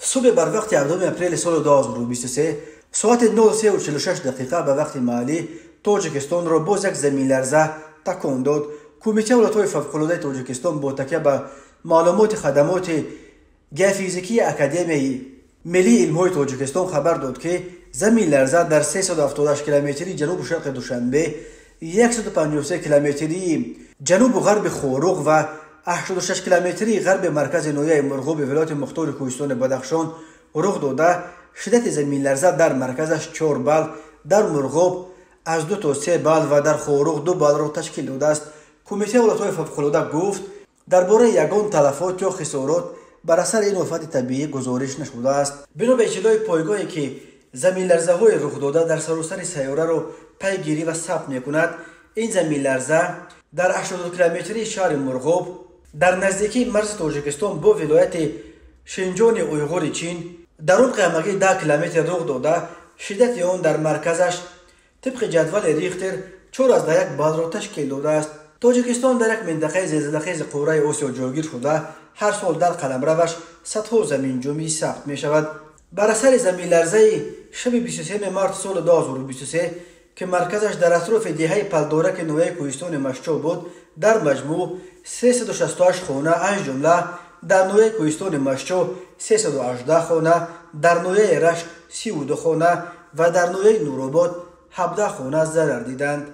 صبح بر وقت 7 اپریل سال 2023 ساعت 9:46 دقیقه به وقت محلی تاجیکستان را باز یک زمین لرزه تکان داد. کمیته ولایت‌های فوق‌العاده تاجیکستان با تکیه به معلومات خدمات گیوفیزیکی اکادمی ملی علم‌های تاجیکستان خبر داد که زمین لرزه در 378 کیلومتری جنوب شرق دوشنبه، 153 کیلومتری جنوب غرب خوروغ و 86 کیلومتری غرب مرکز نویه مرغوب ولایت مختار کوهستان بدخشان رخ داده. شدت زمین لرزه در مرکزش 4 بال، در مرغوب از 2 تا 3 بال و در خوروغ 2 بال را تشکیل داده است. کمیته ولایت‌های فوق‌العاده گفت درباره یگان تلفات یا خسارات بر اثر این آفت طبیعی گزارش نشده است. بنا به اطلاع پایگاهی که زمین لرزه های رخ داده در سراسر سیاره را پیگیری و ثبت می‌کند، این زمین لرزه در 82 کیلومتری شهر مرغوب در نزدیکی مرز تاجیکستان با ولایت شینجان اویغور چین در عمق همگی 10 کیلومتر رخ داده. شدت آن در مرکزش طبق جدول ریختر 4.1 بال را تشکیل داده است. تاجیکستان در یک منطقه زلزله‌خیز قاره آسیا جایگیر شده. هر سال در قلمروش صدها زمین جنبی ثبت می شود. بر اثر زمین لرزه شب 23 مارس سال 2023 که مرکزش در اطراف دهه پلدارک نویه کوهستان مشچو بود، در مجموع 368 خانه از جمله در نویه کوهستان مشچو 318 خانه، در نویه رشت 32 خانه و در نویه نورآباد 17 خانه ضرر دیدند.